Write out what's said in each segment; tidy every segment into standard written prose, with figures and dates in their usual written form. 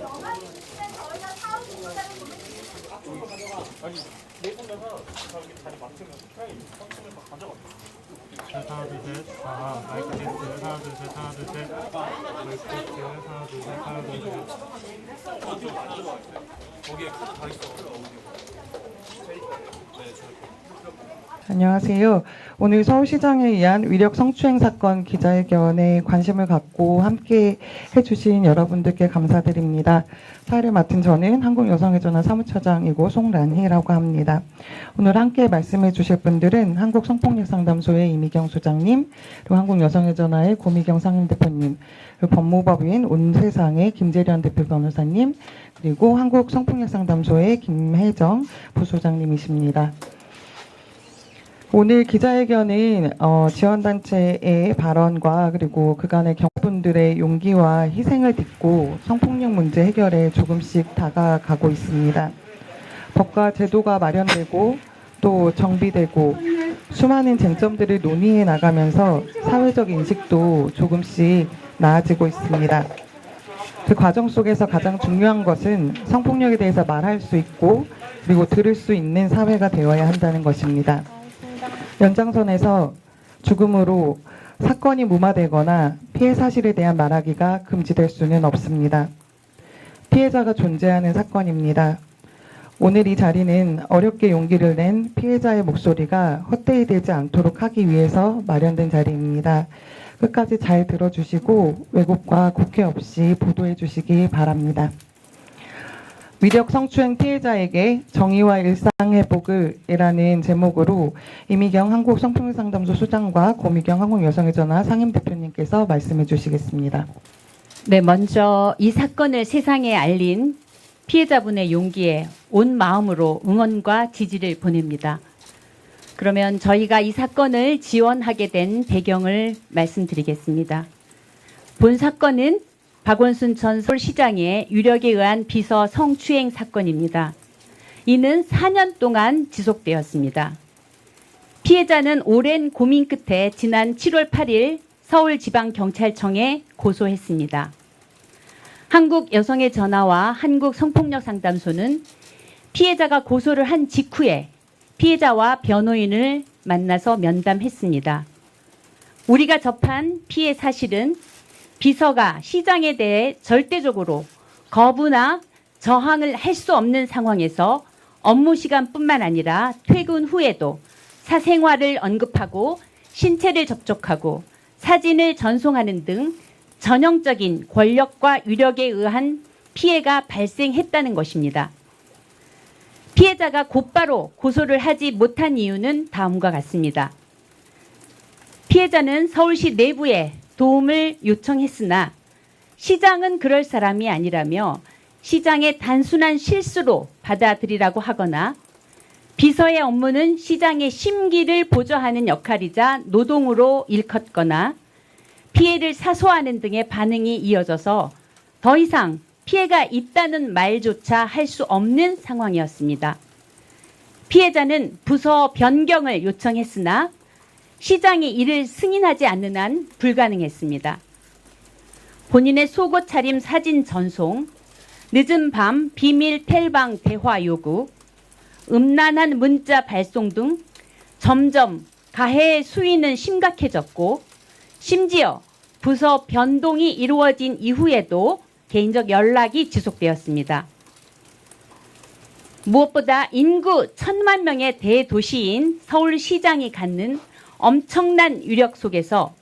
아니, 내 손에서 저기 자리 맞추면 스프레이 섞으면 다 가져가. 하나 둘셋 마이크 테스트 하나 둘셋 하나 둘셋 마이크 테스트 하나 둘셋 하나 둘셋 거기에 카드 다 있어. 안녕하세요. 오늘 서울시장에 의한 위력 성추행 사건 기자회견에 관심을 갖고 함께 해주신 여러분들께 감사드립니다. 사회를 맡은 저는 한국여성의전화 사무처장이고 송란희라고 합니다. 오늘 함께 말씀해 주실 분들은 한국성폭력상담소의 이미경 소장님, 그리고 한국여성의전화의 고미경 상임대표님, 그리고 법무법인 온세상의 김재련 대표 변호사님, 그리고 한국성폭력상담소의 김혜정 부소장님이십니다. 오늘 기자회견은 지원단체의 발언과 그리고 그간의 경분들의 용기와 희생을 딛고 성폭력 문제 해결에 조금씩 다가가고 있습니다. 법과 제도가 마련되고 또 정비되고 수많은 쟁점들을 논의해 나가면서 사회적 인식도 조금씩 나아지고 있습니다. 그 과정 속에서 가장 중요한 것은 성폭력에 대해서 말할 수 있고 그리고 들을 수 있는 사회가 되어야 한다는 것입니다. 연장선에서 죽음으로 사건이 무마되거나 피해 사실에 대한 말하기가 금지될 수는 없습니다. 피해자가 존재하는 사건입니다. 오늘 이 자리는 어렵게 용기를 낸 피해자의 목소리가 헛되이 되지 않도록 하기 위해서 마련된 자리입니다. 끝까지 잘 들어주시고 왜곡과 국회 없이 보도해 주시기 바랍니다. 위력 성추행 피해자에게 정의와 일상회복을 이라는 제목으로 이미경 한국성폭력상담소 소장과 고미경 한국여성의전화 상임대표님께서 말씀해 주시겠습니다. 네, 먼저 이 사건을 세상에 알린 피해자분의 용기에 온 마음으로 응원과 지지를 보냅니다. 그러면 저희가 이 사건을 지원하게 된 배경을 말씀드리겠습니다. 본 사건은 박원순 전 서울시장의 유력에 의한 비서 성추행 사건입니다. 이는 4년 동안 지속되었습니다. 피해자는 오랜 고민 끝에 지난 7월 8일 서울지방경찰청에 고소했습니다. 한국여성의전화와 한국성폭력상담소는 피해자가 고소를 한 직후에 피해자와 변호인을 만나서 면담했습니다. 우리가 접한 피해 사실은 비서가 시장에 대해 절대적으로 거부나 저항을 할 수 없는 상황에서 업무 시간뿐만 아니라 퇴근 후에도 사생활을 언급하고 신체를 접촉하고 사진을 전송하는 등 전형적인 권력과 위력에 의한 피해가 발생했다는 것입니다. 피해자가 곧바로 고소를 하지 못한 이유는 다음과 같습니다. 피해자는 서울시 내부에 도움을 요청했으나 시장은 그럴 사람이 아니라며 시장의 단순한 실수로 받아들이라고 하거나 비서의 업무는 시장의 심기를 보좌하는 역할이자 노동으로 일컫거나 피해를 사소하는 등의 반응이 이어져서 더 이상 피해가 있다는 말조차 할 수 없는 상황이었습니다. 피해자는 부서 변경을 요청했으나 시장이 이를 승인하지 않는 한 불가능했습니다. 본인의 속옷 차림 사진 전송, 늦은 밤 비밀 텔방 대화 요구, 음란한 문자 발송 등 점점 가해의 수위는 심각해졌고 심지어 부서 변동이 이루어진 이후에도 개인적 연락이 지속되었습니다. 무엇보다 인구 1,000만 명의 대도시인 서울시장이 갖는 엄청난 위력 속에서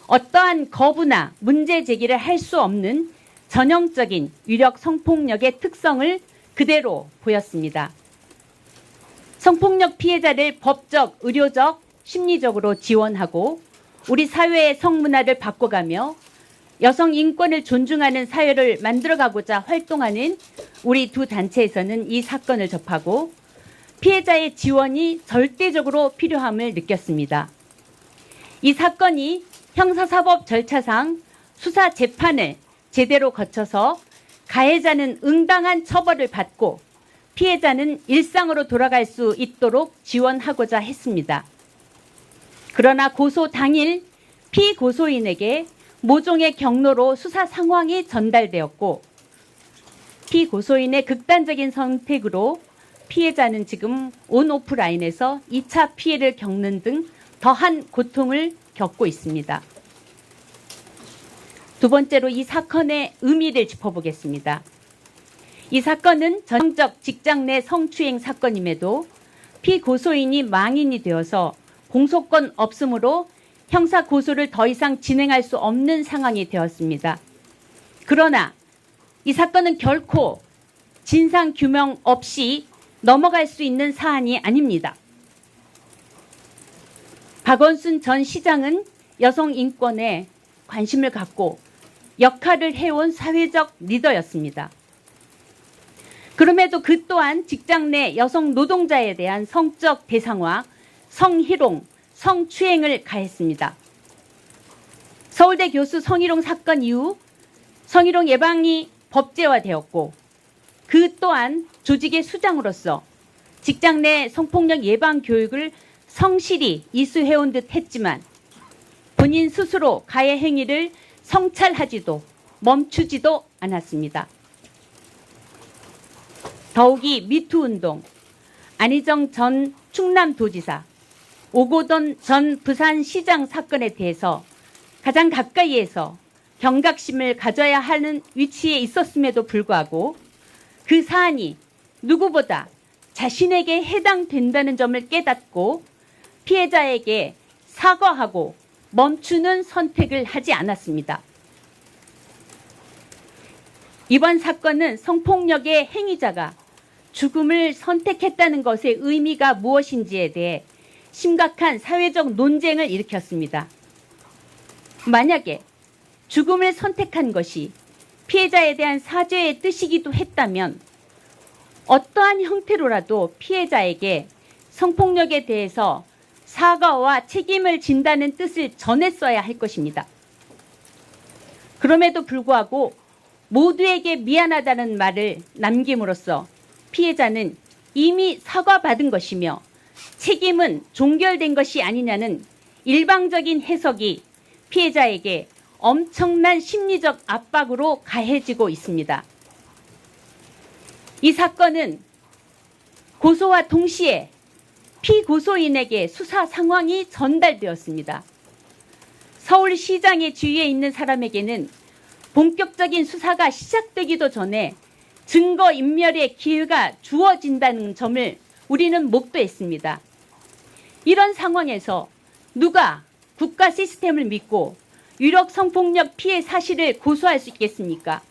어떠한 거부나 문제 제기를 할 수 없는 전형적인 위력 성폭력의 특성을 그대로 보였습니다. 성폭력 피해자를 법적, 의료적, 심리적으로 지원하고 우리 사회의 성문화를 바꿔가며 여성 인권을 존중하는 사회를 만들어가고자 활동하는 우리 두 단체에서는 이 사건을 접하고 피해자의 지원이 절대적으로 필요함을 느꼈습니다. 이 사건이 형사사법 절차상 수사 재판을 제대로 거쳐서 가해자는 응당한 처벌을 받고 피해자는 일상으로 돌아갈 수 있도록 지원하고자 했습니다. 그러나 고소 당일 피고소인에게 모종의 경로로 수사 상황이 전달되었고 피고소인의 극단적인 선택으로 피해자는 지금 온오프 라인에서 2차 피해를 겪는 등 더한 고통을 겪고 있습니다. 두 번째로 이 사건의 의미를 짚어보겠습니다. 이 사건은 전적 직장 내 성추행 사건임에도 피고소인이 망인이 되어서 공소권 없음으로 형사 고소를 더 이상 진행할 수 없는 상황이 되었습니다. 그러나 이 사건은 결코 진상 규명 없이 넘어갈 수 있는 사안이 아닙니다. 박원순 전 시장은 여성 인권에 관심을 갖고 역할을 해온 사회적 리더였습니다. 그럼에도 그 또한 직장 내 여성 노동자에 대한 성적 대상화, 성희롱, 성추행을 가했습니다. 서울대 교수 성희롱 사건 이후 성희롱 예방이 법제화되었고 그 또한 조직의 수장으로서 직장 내 성폭력 예방 교육을 성실히 이수해온 듯 했지만 본인 스스로 가해 행위를 성찰하지도 멈추지도 않았습니다. 더욱이 미투 운동, 안희정 전 충남도지사, 오고돈 전 부산시장 사건에 대해서 가장 가까이에서 경각심을 가져야 하는 위치에 있었음에도 불구하고 그 사안이 누구보다 자신에게 해당된다는 점을 깨닫고 피해자에게 사과하고 멈추는 선택을 하지 않았습니다. 이번 사건은 성폭력의 행위자가 죽음을 선택했다는 것의 의미가 무엇인지에 대해 심각한 사회적 논쟁을 일으켰습니다. 만약에 죽음을 선택한 것이 피해자에 대한 사죄의 뜻이기도 했다면 어떠한 형태로라도 피해자에게 성폭력에 대해서 사과와 책임을 진다는 뜻을 전했어야 할 것입니다. 그럼에도 불구하고 모두에게 미안하다는 말을 남김으로써 피해자는 이미 사과받은 것이며 책임은 종결된 것이 아니냐는 일방적인 해석이 피해자에게 엄청난 심리적 압박으로 가해지고 있습니다. 이 사건은 고소와 동시에 피고소인에게 수사 상황이 전달되었습니다. 서울시장의 주위에 있는 사람에게는 본격적인 수사가 시작되기도 전에 증거인멸의 기회가 주어진다는 점을 우리는 목도했습니다. 이런 상황에서 누가 국가 시스템을 믿고 유력 성폭력 피해 사실을 고소할 수 있겠습니까?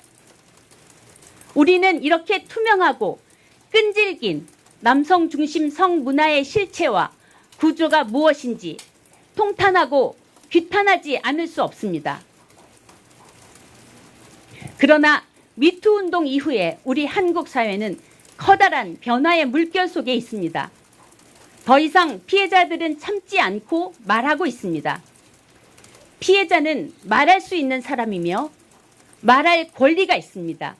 우리는 이렇게 투명하고 끈질긴 남성 중심 성문화의 실체와 구조가 무엇인지 통탄하고 규탄하지 않을 수 없습니다. 그러나 미투 운동 이후에 우리 한국 사회는 커다란 변화의 물결 속에 있습니다. 더 이상 피해자들은 참지 않고 말하고 있습니다. 피해자는 말할 수 있는 사람이며 말할 권리가 있습니다.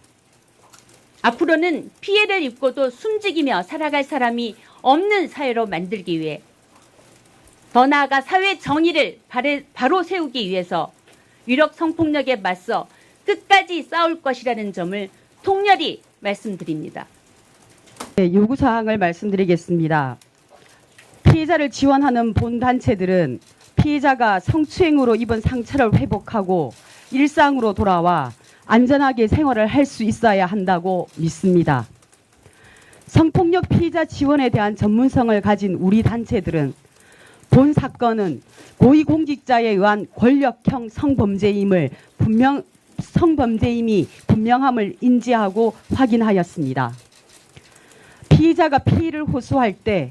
앞으로는 피해를 입고도 숨지기며 살아갈 사람이 없는 사회로 만들기 위해 더 나아가 사회 정의를 바로 세우기 위해서 유력 성폭력에 맞서 끝까지 싸울 것이라는 점을 통렬히 말씀드립니다. 네, 요구사항을 말씀드리겠습니다. 피해자를 지원하는 본단체들은 피해자가 성추행으로 입은 상처를 회복하고 일상으로 돌아와 안전하게 생활을 할 수 있어야 한다고 믿습니다. 성폭력 피해자 지원에 대한 전문성을 가진 우리 단체들은 본 사건은 고위공직자에 의한 권력형 성범죄임이 분명함을 인지하고 확인하였습니다. 피해자가 피해를 호소할 때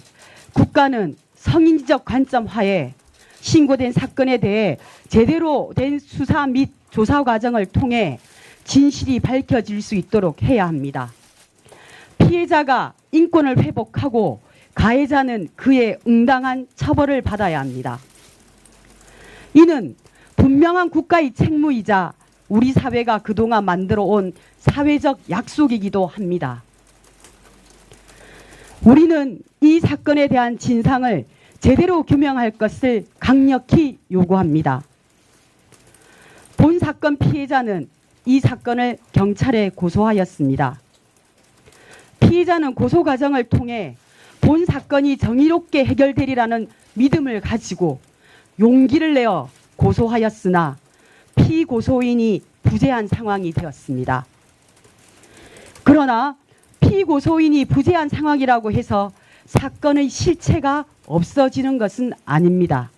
국가는 성인지적 관점 하에 신고된 사건에 대해 제대로 된 수사 및 조사 과정을 통해 진실이 밝혀질 수 있도록 해야 합니다. 피해자가 인권을 회복하고 가해자는 그에 응당한 처벌을 받아야 합니다. 이는 분명한 국가의 책무이자 우리 사회가 그동안 만들어 온 사회적 약속이기도 합니다. 우리는 이 사건에 대한 진상을 제대로 규명할 것을 강력히 요구합니다. 본 사건 피해자는 이 사건을 경찰에 고소하였습니다. 피해자는 고소 과정을 통해 본 사건이 정의롭게 해결되리라는 믿음을 가지고 용기를 내어 고소하였으나 피고소인이 부재한 상황이 되었습니다. 그러나 피고소인이 부재한 상황이라고 해서 사건의 실체가 없어지는 것은 아닙니다.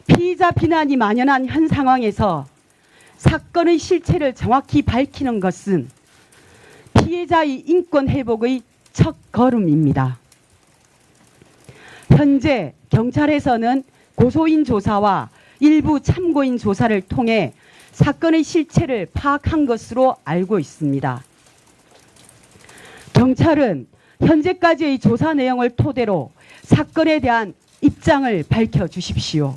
피의자 비난이 만연한 현 상황에서 사건의 실체를 정확히 밝히는 것은 피해자의 인권 회복의 첫 걸음입니다. 현재 경찰에서는 고소인 조사와 일부 참고인 조사를 통해 사건의 실체를 파악한 것으로 알고 있습니다. 경찰은 현재까지의 조사 내용을 토대로 사건에 대한 입장을 밝혀주십시오.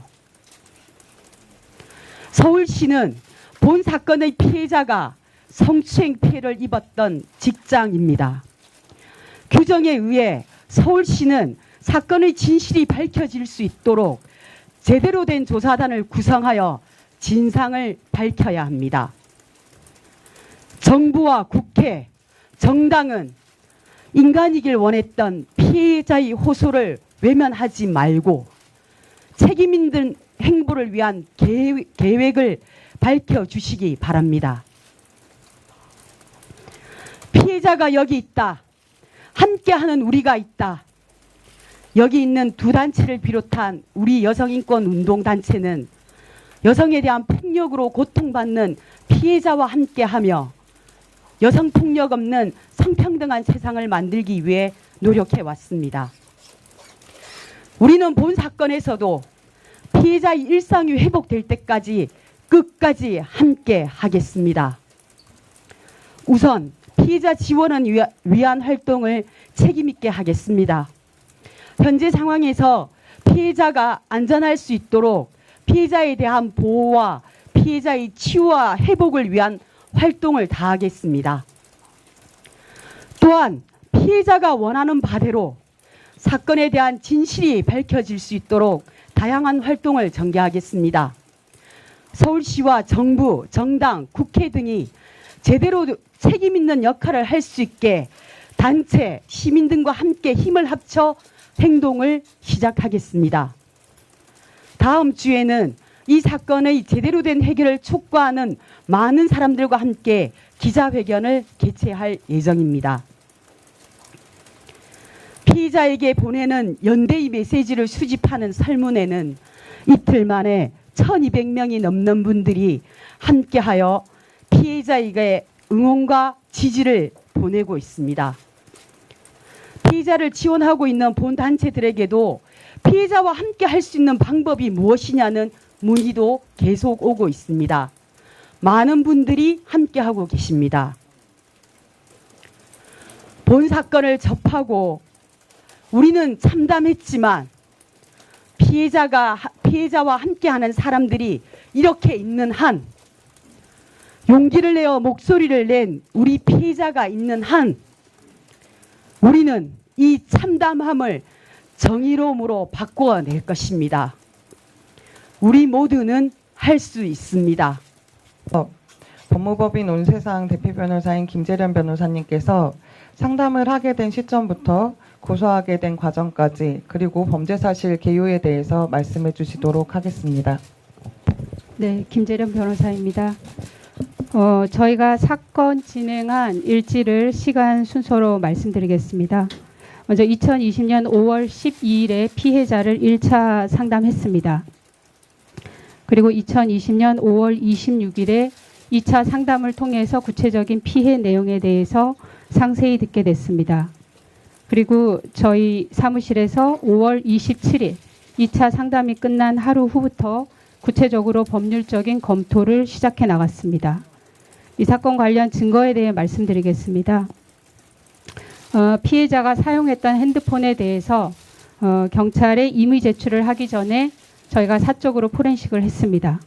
서울시는 본 사건의 피해자가 성추행 피해를 입었던 직장입니다. 규정에 의해 서울시는 사건의 진실이 밝혀질 수 있도록 제대로 된 조사단을 구성하여 진상을 밝혀야 합니다. 정부와 국회, 정당은 인간이길 원했던 피해자의 호소를 외면하지 말고 책임 있는 행보를 위한 계획을 밝혀주시기 바랍니다. 피해자가 여기 있다. 함께하는 우리가 있다. 여기 있는 두 단체를 비롯한 우리 여성인권운동단체는 여성에 대한 폭력으로 고통받는 피해자와 함께하며 여성폭력 없는 성평등한 세상을 만들기 위해 노력해왔습니다. 우리는 본 사건에서도 피해자의 일상이 회복될 때까지 끝까지 함께 하겠습니다. 우선 피해자 지원을 위한 활동을 책임있게 하겠습니다. 현재 상황에서 피해자가 안전할 수 있도록 피해자에 대한 보호와 피해자의 치유와 회복을 위한 활동을 다하겠습니다. 또한 피해자가 원하는 바대로 사건에 대한 진실이 밝혀질 수 있도록 다양한 활동을 전개하겠습니다. 서울시와 정부, 정당, 국회 등이 제대로 책임 있는 역할을 할 수 있게 단체, 시민 등과 함께 힘을 합쳐 행동을 시작하겠습니다. 다음 주에는 이 사건의 제대로 된 해결을 촉구하는 많은 사람들과 함께 기자회견을 개최할 예정입니다. 피의자에게 보내는 연대의 메시지를 수집하는 설문에는 이틀 만에 1200명이 넘는 분들이 함께하여 피해자에게 응원과 지지를 보내고 있습니다. 피해자를 지원하고 있는 본 단체들에게도 피해자와 함께 할 수 있는 방법이 무엇이냐는 문의도 계속 오고 있습니다. 많은 분들이 함께하고 계십니다. 본 사건을 접하고 우리는 참담했지만 피해자와 함께하는 사람들이 이렇게 있는 한, 용기를 내어 목소리를 낸 우리 피해자가 있는 한, 우리는 이 참담함을 정의로움으로 바꿔낼 것입니다. 우리 모두는 할 수 있습니다. 법무법인 온세상 대표 변호사인 김재련 변호사님께서 상담을 하게 된 시점부터 고소하게 된 과정까지 그리고 범죄 사실 개요에 대해서 말씀해 주시도록 하겠습니다. 네, 김재련 변호사입니다. 저희가 사건 진행한 일지를 시간 순서로 말씀드리겠습니다. 먼저 2020년 5월 12일에 피해자를 1차 상담했습니다. 그리고 2020년 5월 26일에 2차 상담을 통해서 구체적인 피해 내용에 대해서 상세히 듣게 됐습니다. 그리고 저희 사무실에서 5월 27일 2차 상담이 끝난 하루 후부터 구체적으로 법률적인 검토를 시작해 나갔습니다. 이 사건 관련 증거에 대해 말씀드리겠습니다. 피해자가 사용했던 핸드폰에 대해서 경찰에 임의 제출을 하기 전에 저희가 사적으로 포렌식을 했습니다.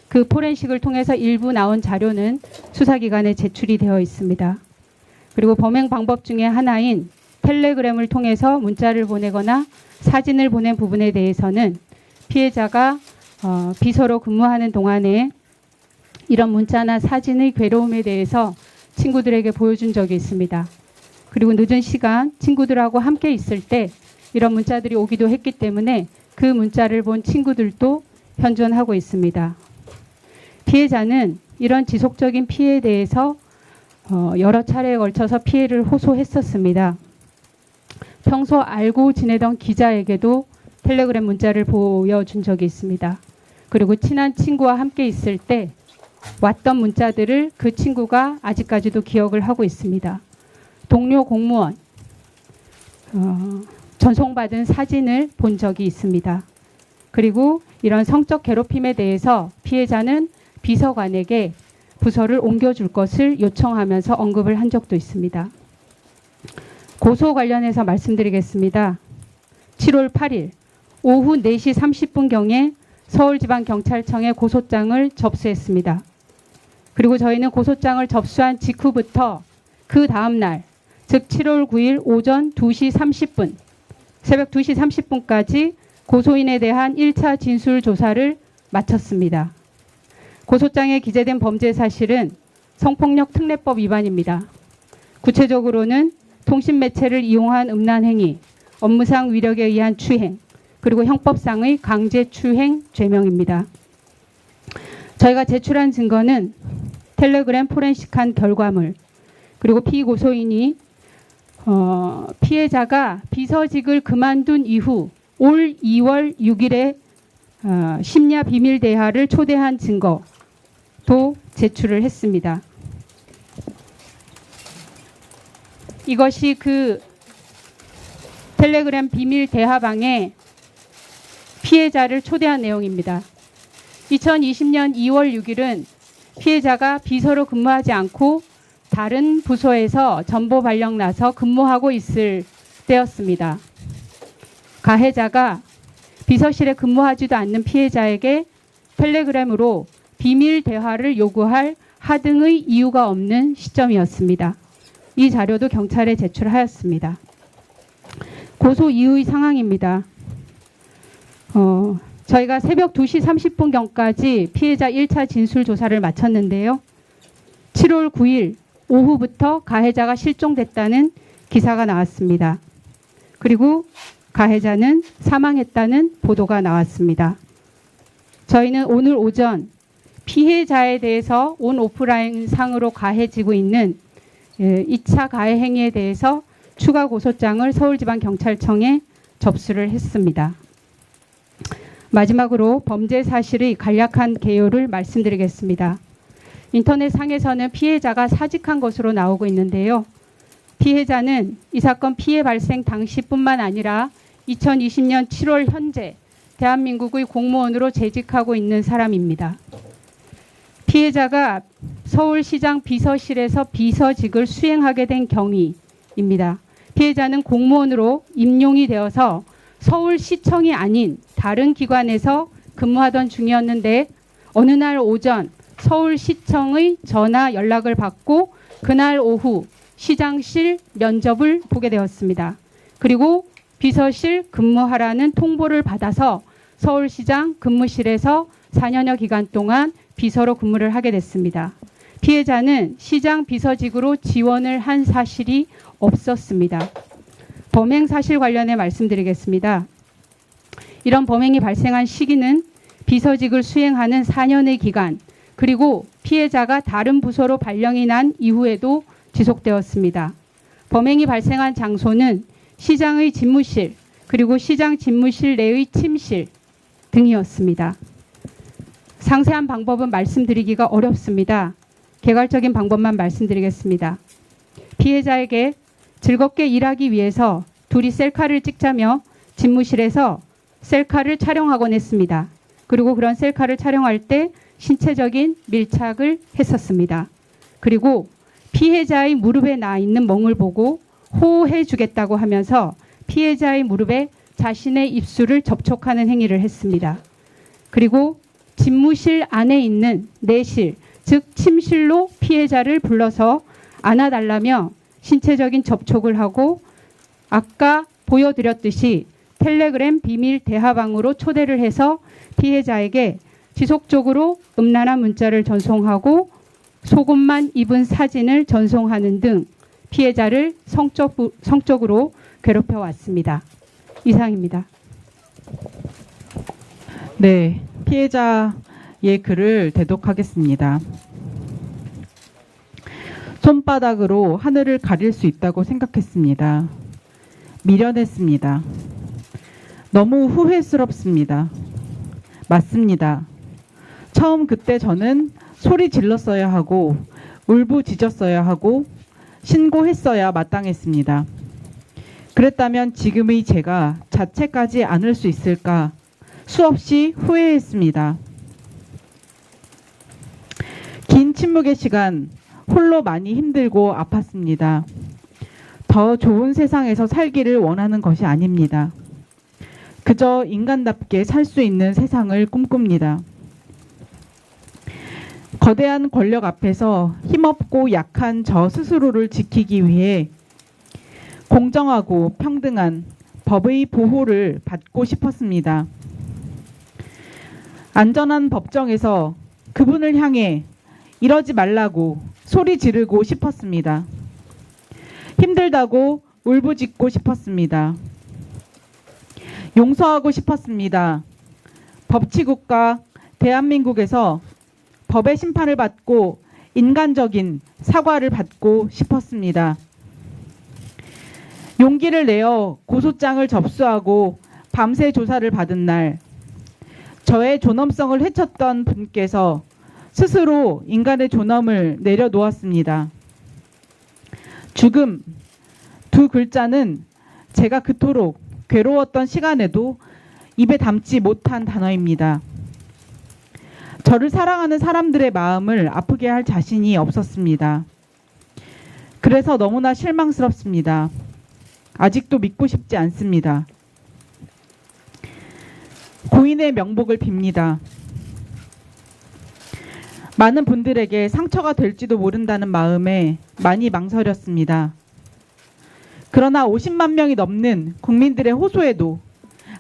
그 포렌식을 통해서 일부 나온 자료는 수사기관에 제출이 되어 있습니다. 그리고 범행 방법 중에 하나인 텔레그램을 통해서 문자를 보내거나 사진을 보낸 부분에 대해서는 피해자가 비서로 근무하는 동안에 이런 문자나 사진의 괴로움에 대해서 친구들에게 보여준 적이 있습니다. 그리고 늦은 시간 친구들하고 함께 있을 때 이런 문자들이 오기도 했기 때문에 그 문자를 본 친구들도 현존하고 있습니다. 피해자는 이런 지속적인 피해에 대해서 여러 차례에 걸쳐서 피해를 호소했었습니다. 평소 알고 지내던 기자에게도 텔레그램 문자를 보여준 적이 있습니다. 그리고 친한 친구와 함께 있을 때 왔던 문자들을 그 친구가 아직까지도 기억을 하고 있습니다. 동료 공무원 전송받은 사진을 본 적이 있습니다. 그리고 이런 성적 괴롭힘에 대해서 피해자는 비서관에게 부서를 옮겨줄 것을 요청하면서 언급을 한 적도 있습니다. 고소 관련해서 말씀드리겠습니다. 7월 8일 오후 4시 30분경에 서울지방경찰청에 고소장을 접수했습니다. 그리고 저희는 고소장을 접수한 직후부터 그 다음 날, 즉 7월 9일 오전 2시 30분, 새벽 2시 30분까지 고소인에 대한 1차 진술 조사를 마쳤습니다. 고소장에 기재된 범죄 사실은 성폭력 특례법 위반입니다. 구체적으로는 통신매체를 이용한 음란행위, 업무상 위력에 의한 추행, 그리고 형법상의 강제추행 죄명입니다. 저희가 제출한 증거는 텔레그램 포렌식한 결과물, 그리고 피고소인이 피해자가 비서직을 그만둔 이후 올 2월 6일에 심야 비밀 대화를 초대한 증거도 제출을 했습니다. 이것이 그 텔레그램 비밀 대화방에 피해자를 초대한 내용입니다. 2020년 2월 6일은 피해자가 비서로 근무하지 않고 다른 부서에서 전보 발령 나서 근무하고 있을 때였습니다. 가해자가 비서실에 근무하지도 않는 피해자에게 텔레그램으로 비밀 대화를 요구할 하등의 이유가 없는 시점이었습니다. 이 자료도 경찰에 제출하였습니다. 고소 이후의 상황입니다. 저희가 새벽 2시 30분경까지 피해자 1차 진술 조사를 마쳤는데요. 7월 9일 오후부터 가해자가 실종됐다는 기사가 나왔습니다. 그리고 가해자는 사망했다는 보도가 나왔습니다. 저희는 오늘 오전 피해자에 대해서 온 오프라인 상으로 가해지고 있는 2차 가해 행위에 대해서 추가 고소장을 서울지방경찰청에 접수를 했습니다. 마지막으로 범죄 사실의 간략한 개요를 말씀드리겠습니다. 인터넷상에서는 피해자가 사직한 것으로 나오고 있는데요. 피해자는 이 사건 피해 발생 당시뿐만 아니라 2020년 7월 현재 대한민국의 공무원으로 재직하고 있는 사람입니다. 피해자가 서울시장 비서실에서 비서직을 수행하게 된 경위입니다. 피해자는 공무원으로 임용이 되어서 서울시청이 아닌 다른 기관에서 근무하던 중이었는데 어느 날 오전 서울시청의 전화 연락을 받고 그날 오후 시장실 면접을 보게 되었습니다. 그리고 비서실 근무하라는 통보를 받아서 서울시장 근무실에서 4년여 기간 동안 비서로 근무를 하게 됐습니다. 피해자는 시장 비서직으로 지원을 한 사실이 없었습니다. 범행 사실 관련해 말씀드리겠습니다. 이런 범행이 발생한 시기는 비서직을 수행하는 4년의 기간, 그리고 피해자가 다른 부서로 발령이 난 이후에도 지속되었습니다. 범행이 발생한 장소는 시장의 집무실, 그리고 시장 집무실 내의 침실 등이었습니다. 상세한 방법은 말씀드리기가 어렵습니다. 개괄적인 방법만 말씀드리겠습니다. 피해자에게 즐겁게 일하기 위해서 둘이 셀카를 찍자며 집무실에서 셀카를 촬영하곤 했습니다. 그리고 그런 셀카를 촬영할 때 신체적인 밀착을 했었습니다. 그리고 피해자의 무릎에 나 있는 멍을 보고 호호해 주겠다고 하면서 피해자의 무릎에 자신의 입술을 접촉하는 행위를 했습니다. 그리고 집무실 안에 있는 내실, 즉 침실로 피해자를 불러서 안아달라며 신체적인 접촉을 하고 아까 보여드렸듯이 텔레그램 비밀 대화방으로 초대를 해서 피해자에게 지속적으로 음란한 문자를 전송하고 속옷만 입은 사진을 전송하는 등 피해자를 성적으로 괴롭혀 왔습니다. 이상입니다. 네, 피해자의 글을 대독하겠습니다. 손바닥으로 하늘을 가릴 수 있다고 생각했습니다. 미련했습니다. 너무 후회스럽습니다. 맞습니다. 처음 그때 저는 소리 질렀어야 하고 울부짖었어야 하고 신고했어야 마땅했습니다. 그랬다면 지금의 제가 자책하지 않을 수 있을까 수없이 후회했습니다. 긴 침묵의 시간 홀로 많이 힘들고 아팠습니다. 더 좋은 세상에서 살기를 원하는 것이 아닙니다. 그저 인간답게 살 수 있는 세상을 꿈꿉니다. 거대한 권력 앞에서 힘없고 약한 저 스스로를 지키기 위해 공정하고 평등한 법의 보호를 받고 싶었습니다. 안전한 법정에서 그분을 향해 이러지 말라고 소리 지르고 싶었습니다. 힘들다고 울부짖고 싶었습니다. 용서하고 싶었습니다. 법치국가 대한민국에서 법의 심판을 받고 인간적인 사과를 받고 싶었습니다. 용기를 내어 고소장을 접수하고 밤새 조사를 받은 날, 저의 존엄성을 해쳤던 분께서 스스로 인간의 존엄을 내려놓았습니다. 죽음, 두 글자는 제가 그토록 괴로웠던 시간에도 입에 담지 못한 단어입니다. 저를 사랑하는 사람들의 마음을 아프게 할 자신이 없었습니다. 그래서 너무나 실망스럽습니다. 아직도 믿고 싶지 않습니다. 고인의 명복을 빕니다. 많은 분들에게 상처가 될지도 모른다는 마음에 많이 망설였습니다. 그러나 50만 명이 넘는 국민들의 호소에도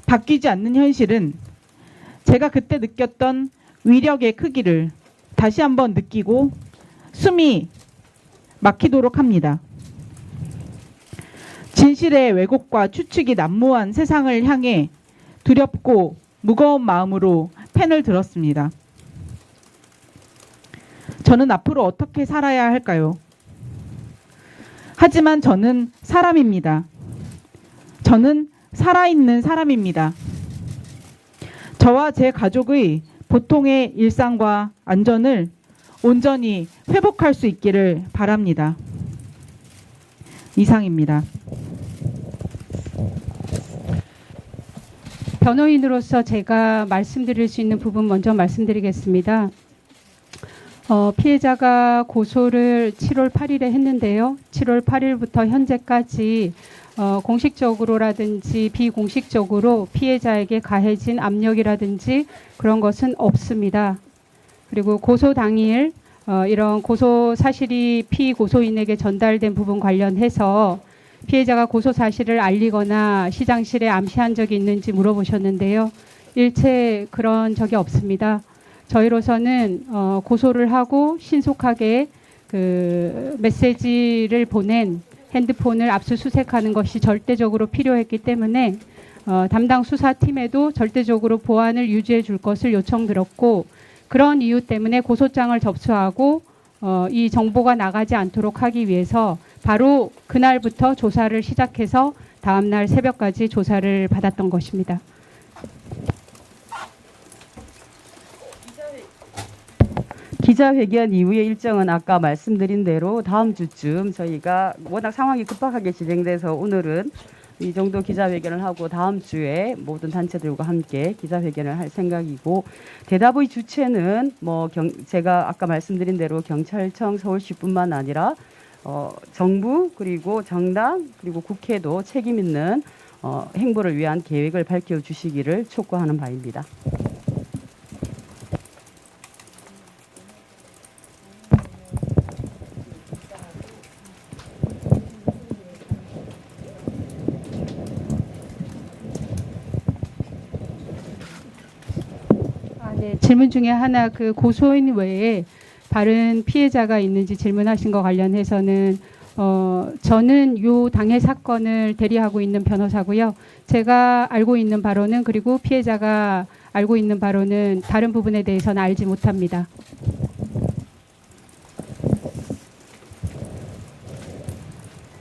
바뀌지 않는 현실은 제가 그때 느꼈던 위력의 크기를 다시 한번 느끼고 숨이 막히도록 합니다. 진실의 왜곡과 추측이 난무한 세상을 향해 두렵고 무거운 마음으로 펜을 들었습니다. 저는 앞으로 어떻게 살아야 할까요? 하지만 저는 사람입니다. 저는 살아있는 사람입니다. 저와 제 가족의 보통의 일상과 안전을 온전히 회복할 수 있기를 바랍니다. 이상입니다. 변호인으로서 제가 말씀드릴 수 있는 부분 먼저 말씀드리겠습니다. 피해자가 고소를 7월 8일에 했는데요. 7월 8일부터 현재까지 공식적으로라든지 비공식적으로 피해자에게 가해진 압력이라든지 그런 것은 없습니다. 그리고 고소 당일 이런 고소 사실이 피고소인에게 전달된 부분 관련해서 피해자가 고소 사실을 알리거나 시장실에 암시한 적이 있는지 물어보셨는데요. 일체 그런 적이 없습니다. 저희로서는 고소를 하고 신속하게 그 메시지를 보낸 핸드폰을 압수수색하는 것이 절대적으로 필요했기 때문에 담당 수사팀에도 절대적으로 보안을 유지해 줄 것을 요청드렸고, 그런 이유 때문에 고소장을 접수하고 이 정보가 나가지 않도록 하기 위해서 바로 그날부터 조사를 시작해서 다음날 새벽까지 조사를 받았던 것입니다. 기자회견 이후의 일정은 아까 말씀드린 대로 다음 주쯤 저희가 워낙 상황이 급박하게 진행돼서 오늘은 이 정도 기자회견을 하고 다음 주에 모든 단체들과 함께 기자회견을 할 생각이고, 대답의 주체는 제가 아까 말씀드린 대로 경찰청 서울시뿐만 아니라 정부 그리고 정당 그리고 국회도 책임 있는 행보를 위한 계획을 밝혀주시기를 촉구하는 바입니다. 네, 질문 중에 하나, 그 고소인 외에 다른 피해자가 있는지 질문하신 것 관련해서는 저는 요 당해 사건을 대리하고 있는 변호사고요. 제가 알고 있는 바로는 그리고 피해자가 알고 있는 바로는 다른 부분에 대해서는 알지 못합니다.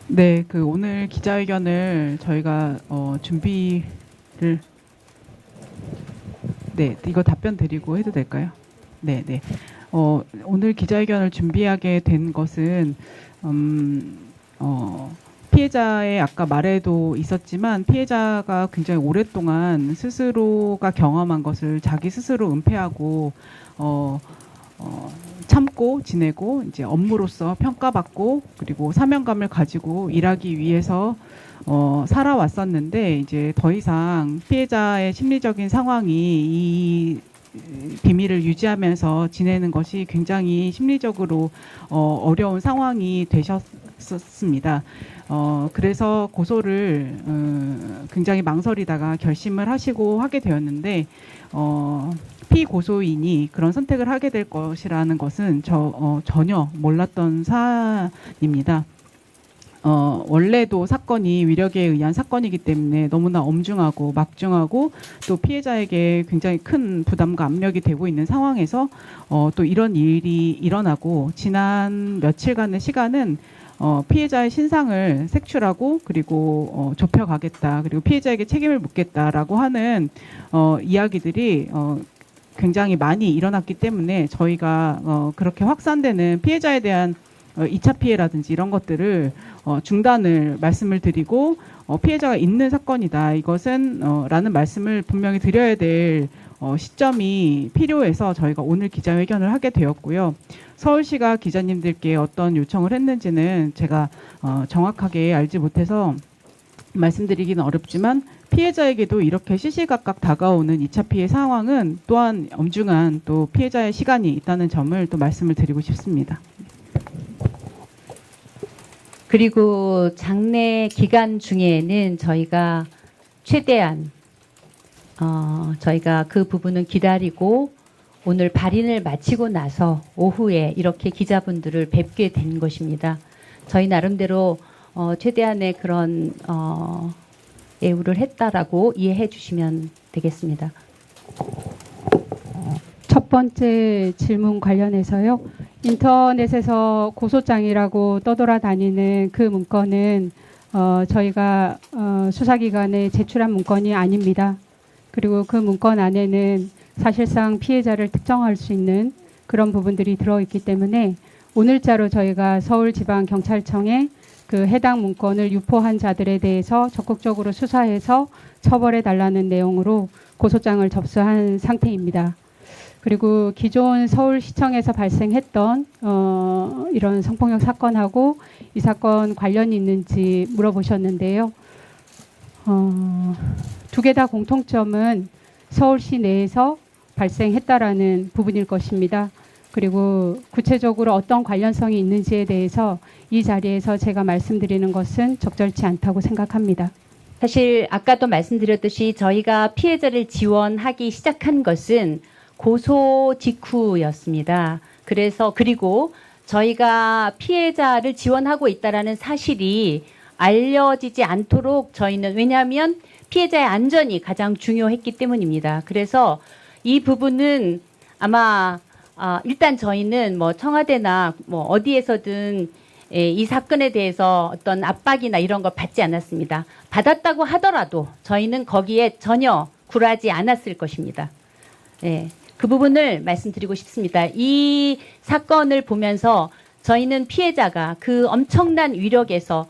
네, 그 오늘 기자회견을 저희가 준비를 네, 이거 답변 드리고 해도 될까요? 네, 네. 오늘 기자회견을 준비하게 된 것은 피해자의 아까 말에도 있었지만 피해자가 굉장히 오랫동안 스스로가 경험한 것을 자기 스스로 은폐하고 참고 지내고 이제 업무로서 평가받고 그리고 사명감을 가지고 일하기 위해서 살아왔었는데 이제 더 이상 피해자의 심리적인 상황이 이 비밀을 유지하면서 지내는 것이 굉장히 심리적으로 어려운 상황이 되셨습니다. 그래서 고소를 굉장히 망설이다가 결심을 하시고 하게 되었는데 피고소인이 그런 선택을 하게 될 것이라는 것은 전혀 몰랐던 사안입니다. 원래도 사건이 위력에 의한 사건이기 때문에 너무나 엄중하고 막중하고 또 피해자에게 굉장히 큰 부담과 압력이 되고 있는 상황에서 또 이런 일이 일어나고 지난 며칠간의 시간은 피해자의 신상을 색출하고 그리고 좁혀가겠다 그리고 피해자에게 책임을 묻겠다라고 하는 이야기들이 굉장히 많이 일어났기 때문에 저희가 그렇게 확산되는 피해자에 대한 2차 피해라든지 이런 것들을 중단을 말씀을 드리고 피해자가 있는 사건이다. 이것은 라는 말씀을 분명히 드려야 될 시점이 필요해서 저희가 오늘 기자회견을 하게 되었고요. 서울시가 기자님들께 어떤 요청을 했는지는 제가 정확하게 알지 못해서 말씀드리기는 어렵지만 피해자에게도 이렇게 시시각각 다가오는 2차 피해 상황은 또한 엄중한 또 피해자의 시간이 있다는 점을 또 말씀을 드리고 싶습니다. 그리고 장례 기간 중에는 저희가 최대한 저희가 그 부분은 기다리고 오늘 발인을 마치고 나서 오후에 이렇게 기자분들을 뵙게 된 것입니다. 저희 나름대로 최대한의 그런 예우를 했다라고 이해해 주시면 되겠습니다. 첫 번째 질문 관련해서요. 인터넷에서 고소장이라고 떠돌아다니는 그 문건은 저희가 수사기관에 제출한 문건이 아닙니다. 그리고 그 문건 안에는 사실상 피해자를 특정할 수 있는 그런 부분들이 들어있기 때문에 오늘자로 저희가 서울지방경찰청에 그 해당 문건을 유포한 자들에 대해서 적극적으로 수사해서 처벌해 달라는 내용으로 고소장을 접수한 상태입니다. 그리고 기존 서울시청에서 발생했던 이런 성폭력 사건하고 이 사건 관련이 있는지 물어보셨는데요. 두 개 다 공통점은 서울시 내에서 발생했다라는 부분일 것입니다. 그리고 구체적으로 어떤 관련성이 있는지에 대해서 이 자리에서 제가 말씀드리는 것은 적절치 않다고 생각합니다. 사실 아까도 말씀드렸듯이 저희가 피해자를 지원하기 시작한 것은 고소 직후였습니다. 그리고 저희가 피해자를 지원하고 있다라는 사실이 알려지지 않도록 저희는 왜냐하면 피해자의 안전이 가장 중요했기 때문입니다. 그래서 이 부분은 아마 일단 저희는 뭐 청와대나 뭐 어디에서든 이 사건에 대해서 어떤 압박이나 이런 걸 받지 않았습니다. 받았다고 하더라도 저희는 거기에 전혀 굴하지 않았을 것입니다. 예, 그 부분을 말씀드리고 싶습니다. 이 사건을 보면서 저희는 피해자가 그 엄청난 위력에서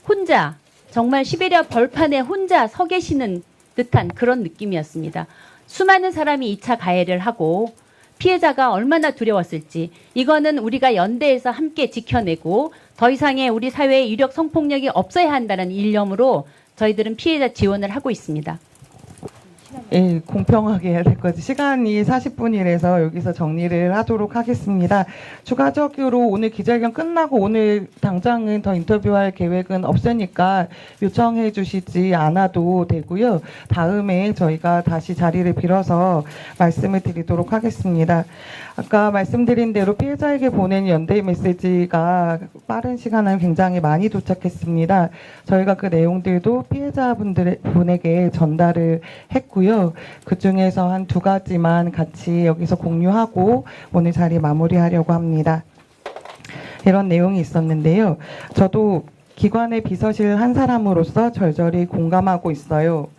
혼자 정말 시베리아 벌판에 혼자 서 계시는 듯한 그런 느낌이었습니다. 수많은 사람이 2차 가해를 하고 피해자가 얼마나 두려웠을지 이거는 우리가 연대해서 함께 지켜내고 더 이상의 우리 사회에 유력 성폭력이 없어야 한다는 일념으로 저희들은 피해자 지원을 하고 있습니다. 시간이 예, 공평하게 해야 될 거지. 시간이 40분이라서 여기서 정리를 하도록 하겠습니다. 추가적으로 오늘 기자회견 끝나고 오늘 당장은 더 인터뷰할 계획은 없으니까 요청해 주시지 않아도 되고요. 다음에 저희가 다시 자리를 빌어서 말씀을 드리도록 하겠습니다. 아까 말씀드린 대로 피해자에게 보낸 연대 메시지가 빠른 시간 안에 굉장히 많이 도착했습니다. 저희가 그 내용들도 피해자분에게 전달을 했고요. 그 중에서 한 2가지만 같이 여기서 공유하고 오늘 자리 마무리하려고 합니다. 이런 내용이 있었는데요. 저도 기관의 비서실 한 사람으로서 절절히 공감하고 있어요.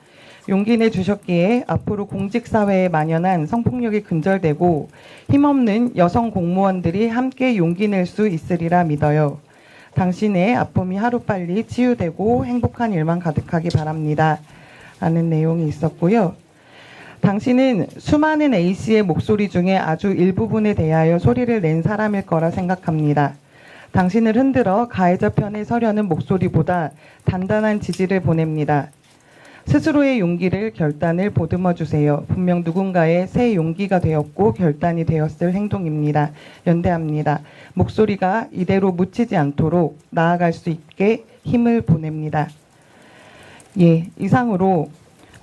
용기 내주셨기에 앞으로 공직사회에 만연한 성폭력이 근절되고 힘없는 여성 공무원들이 함께 용기 낼 수 있으리라 믿어요. 당신의 아픔이 하루빨리 치유되고 행복한 일만 가득하기 바랍니다. 라는 내용이 있었고요. 당신은 수많은 A씨의 목소리 중에 아주 일부분에 대하여 소리를 낸 사람일 거라 생각합니다. 당신을 흔들어 가해자 편에 서려는 목소리보다 단단한 지지를 보냅니다. 스스로의 용기를 결단을 보듬어 주세요. 분명 누군가의 새 용기가 되었고 결단이 되었을 행동입니다. 연대합니다. 목소리가 이대로 묻히지 않도록 나아갈 수 있게 힘을 보냅니다. 예, 이상으로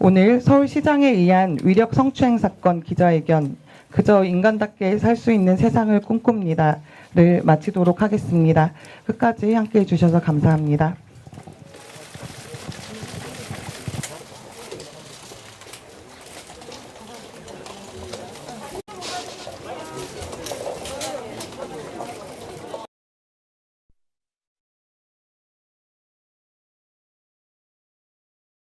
오늘 서울시장에 의한 위력 성추행 사건 기자회견 그저 인간답게 살 수 있는 세상을 꿈꿉니다를 마치도록 하겠습니다. 끝까지 함께해 주셔서 감사합니다.